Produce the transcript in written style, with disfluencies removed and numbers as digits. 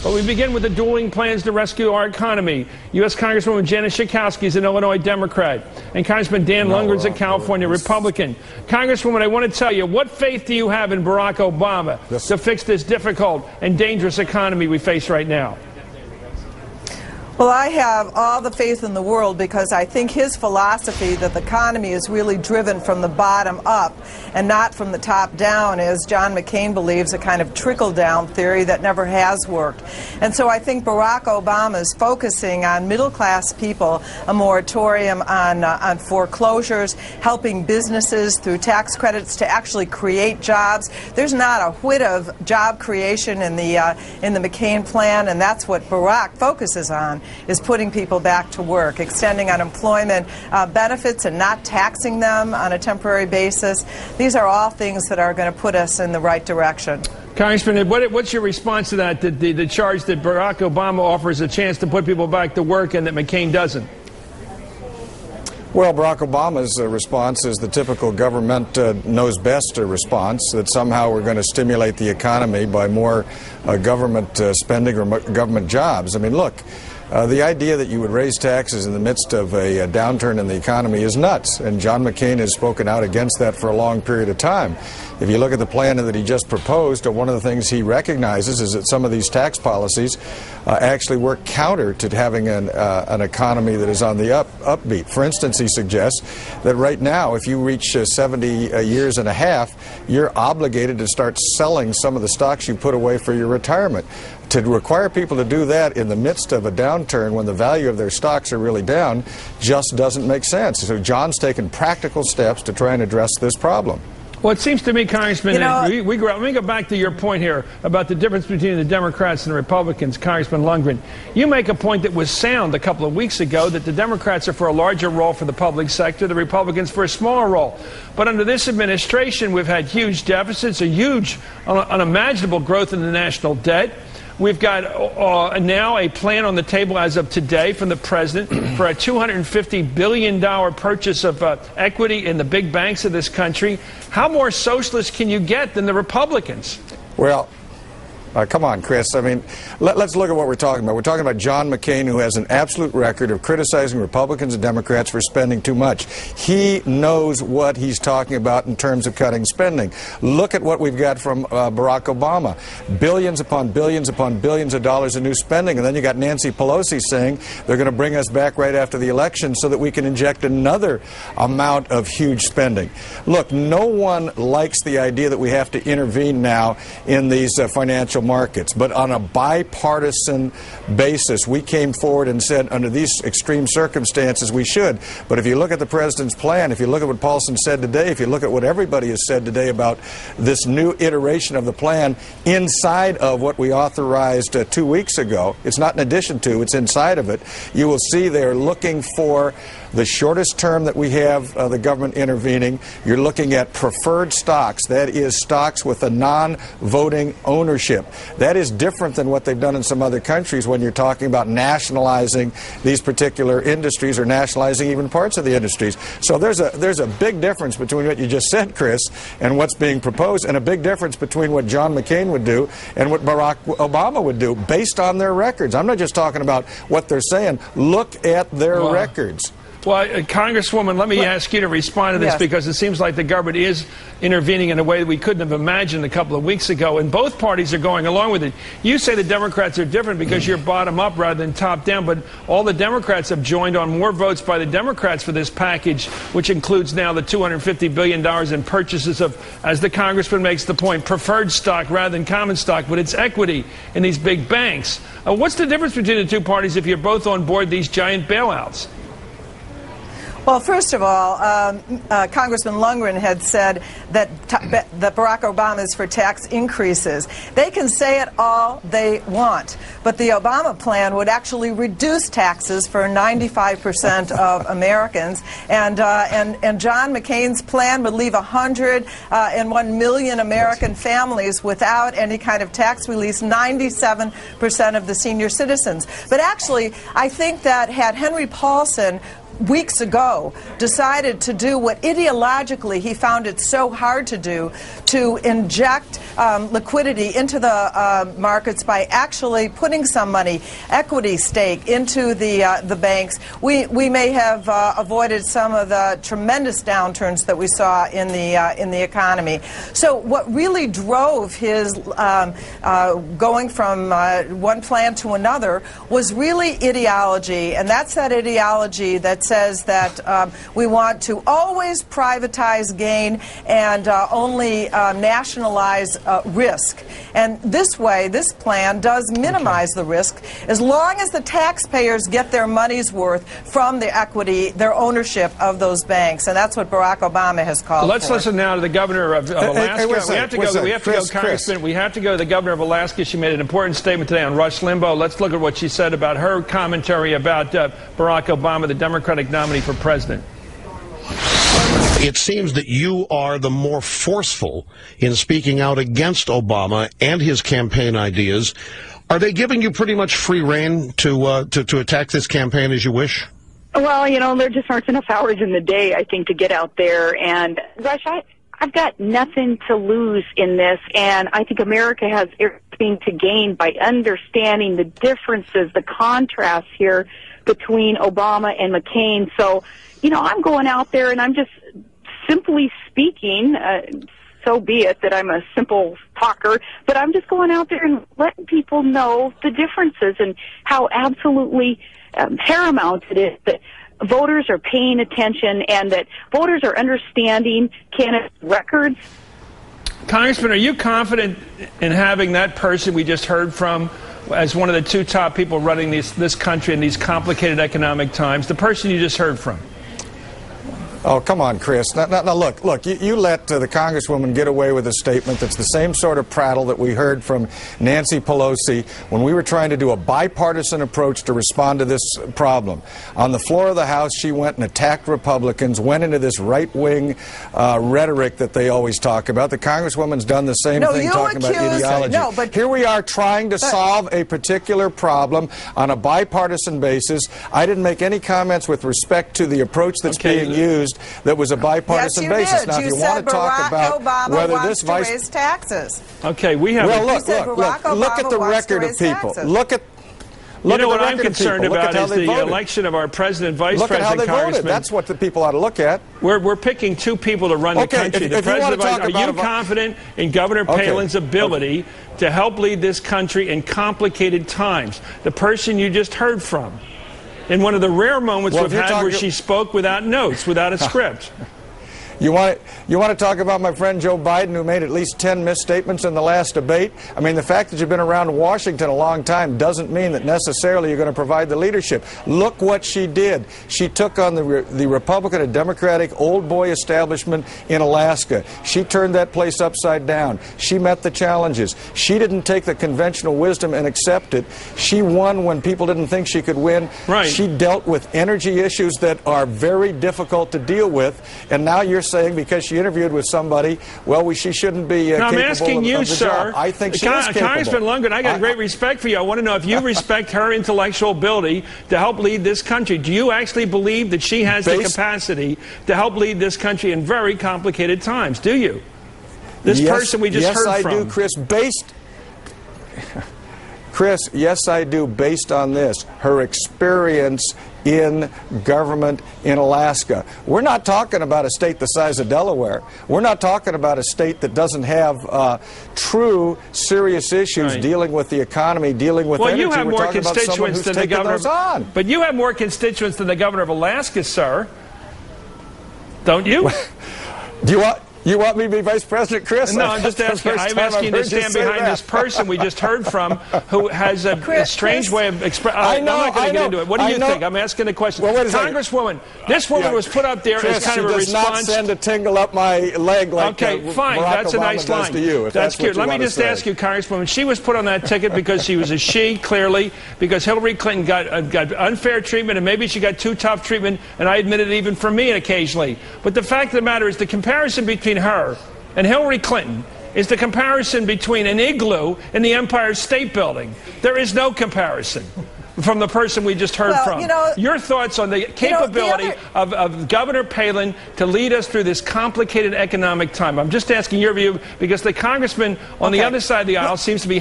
But we begin with the dueling plans to rescue our economy. U.S. Congresswoman Janet Schakowsky is an Illinois Democrat, and Congressman Dan Lundgren's a California Republican. Congresswoman, I want to tell you, what faith do you have in Barack Obama to fix this difficult and dangerous economy we face right now? Well, I have all the faith in the world because I think his philosophy that the economy is really driven from the bottom up and not from the top down, as John McCain believes, a kind of trickle-down theory that never has worked. And so I think Barack Obama is focusing on middle-class people, a moratorium on foreclosures, helping businesses through tax credits to actually create jobs. There's not a whit of job creation in the McCain plan, and that's what Barack focuses on, is putting people back to work, extending unemployment benefits and not taxing them on a temporary basis. These are all things that are going to put us in the right direction. Congressman, what's your response to that, the charge that Barack Obama offers a chance to put people back to work and that McCain doesn't? Well, Barack Obama's response is the typical government knows best response, that somehow we're going to stimulate the economy by more government spending or government jobs. I mean, look, the idea that you would raise taxes in the midst of a downturn in the economy is nuts, and John McCain has spoken out against that for a long period of time. If you look at the plan that he just proposed, one of the things he recognizes is that some of these tax policies actually work counter to having an economy that is on the upbeat. For instance, he suggests that right now, if you reach 70 years and a half, you're obligated to start selling some of the stocks you put away for your retirement. To require people to do that in the midst of a downturn when the value of their stocks are really down just doesn't make sense. So John's taken practical steps to try and address this problem. Well, it seems to me, Congressman, let me go back to your point here about the difference between the Democrats and the Republicans, Congressman Lundgren. You make a point that was sound a couple of weeks ago, that the Democrats are for a larger role for the public sector, the Republicans for a smaller role. But under this administration, we've had huge deficits, a huge, unimaginable growth in the national debt. We've got now a plan on the table as of today from the president for a $250 billion purchase of equity in the big banks of this country. How more socialist can you get than the Republicans? Well, come on, Chris. I mean, let's look at what we're talking about. We're talking about John McCain, who has an absolute record of criticizing Republicans and Democrats for spending too much. He knows what he's talking about in terms of cutting spending. Look at what we've got from Barack Obama. Billions upon billions upon billions of dollars in new spending. And then you got Nancy Pelosi saying they're going to bring us back right after the election so that we can inject another amount of huge spending. Look, no one likes the idea that we have to intervene now in these financial markets, but on a bipartisan basis, we came forward and said under these extreme circumstances we should. But if you look at the president's plan, if you look at what Paulson said today, if you look at what everybody has said today about this new iteration of the plan inside of what we authorized 2 weeks ago, it's not in addition to, it's inside of it, you will see they're looking for the shortest term that we have the government intervening. You're looking at preferred stocks, that is stocks with a non-voting ownership. That is different than what they've done in some other countries when you're talking about nationalizing these particular industries or nationalizing even parts of the industries. So there's a big difference between what you just said, Chris, and what's being proposed, and a big difference between what John McCain would do and what Barack Obama would do based on their records. I'm not just talking about what they're saying. Look at their records. Well, Congresswoman, let me ask you to respond to this, because it seems like the government is intervening in a way that we couldn't have imagined a couple of weeks ago, and both parties are going along with it. You say the Democrats are different because you're bottom up rather than top down, but all the Democrats have joined on more votes by the Democrats for this package, which includes now the $250 billion in purchases of, as the Congressman makes the point, preferred stock rather than common stock, but it's equity in these big banks. What's the difference between the two parties if you're both on board these giant bailouts? Well, first of all, Congressman Lundgren had said that Barack Obama is for tax increases. They can say it all they want, but the Obama plan would actually reduce taxes for 95% of Americans, and John McCain's plan would leave 101 million American families without any kind of tax release, 97% of the senior citizens. But actually, I think that had Henry Paulson weeks ago decided to do what ideologically he found it so hard to do, to inject liquidity into the markets by actually putting some money, equity stake, into the banks, we may have avoided some of the tremendous downturns that we saw in the economy. So what really drove his going from one plan to another was really ideology, and that's that ideology that says that we want to always privatize gain and only nationalize risk. And this way, this plan does minimize the risk as long as the taxpayers get their money's worth from the equity, their ownership of those banks. And that's what Barack Obama has called Let's for. listen now to the governor of Alaska. We have to go, Congressman. We have to go to the governor of Alaska. She made an important statement today on Rush Limbaugh. Let's look at what she said about her commentary about Barack Obama, the Democratic nominee for president. It seems that you are the more forceful in speaking out against Obama and his campaign ideas. Are they giving you pretty much free rein to attack this campaign as you wish? Well, you know, there just aren't enough hours in the day, I think, to get out there. And, Rush, I've got nothing to lose in this, and I think America has everything to gain by understanding the differences, the contrasts here between Obama and McCain. So, you know, I'm going out there and I'm just simply speaking, so be it that I'm a simple talker, but I'm just going out there and letting people know the differences and how absolutely paramount it is that voters are paying attention and that voters are understanding candidates' records. Congressman, are you confident in having that person we just heard from as one of the two top people running this country in these complicated economic times, the person you just heard from? Oh, come on, Chris. Now look, you let the Congresswoman get away with a statement that's the same sort of prattle that we heard from Nancy Pelosi when we were trying to do a bipartisan approach to respond to this problem. On the floor of the House, she went and attacked Republicans, went into this right-wing rhetoric that they always talk about. The Congresswoman's done the same thing, talking about ideology. No, but here we are trying to solve a particular problem on a bipartisan basis. I didn't make any comments with respect to the approach that's being used that was a bipartisan basis. Did. Now, you if you said want to talk Barack about Obama whether wants this to raise taxes. Okay, we have. Well, look at the record of people. Look at what I'm concerned about is the election of our president, vice president, Look at how they Congressman. voted. That's what the people ought to look at. We're picking two people to run the country. If you want to talk are you confident in Governor Palin's ability to help lead this country in complicated times? The person you just heard from, in one of the rare moments we've had where she spoke without notes, without a script. You want to talk about my friend Joe Biden, who made at least 10 misstatements in the last debate? I mean, the fact that you've been around Washington a long time doesn't mean that necessarily you're going to provide the leadership. Look what she did. She took on the Republican and Democratic old boy establishment in Alaska. She turned that place upside down. She met the challenges. She didn't take the conventional wisdom and accept it. She won when people didn't think she could win. Right. She dealt with energy issues that are very difficult to deal with, and now you're saying because she interviewed with somebody, well, she shouldn't be capable I'm asking you, of the sir. job. I think she is capable. Congressman Lundgren, I got great respect for you. I want to know if you respect her intellectual ability to help lead this country. Do you actually believe that she has the capacity to help lead this country in very complicated times? Do you? This person we just heard from. Yes, I do, Chris. Chris, yes, I do, based on this. Her experience in government in Alaska. We're not talking about a state the size of Delaware. We're not talking about a state that doesn't have true, serious issues dealing with the economy, dealing with energy. You have We're more talking about someone constituents who's than the taken those on. But you have more constituents than the governor of Alaska, sir. Don't you? You want me to be vice president, Chris? No, I'm just asking. I'm asking you to stand behind this person we just heard from, who has a strange way of expressing. I'm not going to get into it. What do you think? I'm asking the question. Well, Congresswoman, this woman was put up there as kind of a response. She does not send a tingle up my leg like fine. Barack That's Obama a nice line. to you, That's cute. Let me just ask you, Congresswoman. She was put on that ticket because she was a she, clearly, because Hillary Clinton got unfair treatment, and maybe she got too tough treatment, and I admit it even from me occasionally. But the fact of the matter is the comparison between her and Hillary Clinton is the comparison between an igloo and the Empire State Building. There is no comparison. from the person we just heard from. Your thoughts on the capability of Governor Palin to lead us through this complicated economic time. I'm just asking your view because the congressman on the other side of the aisle seems to be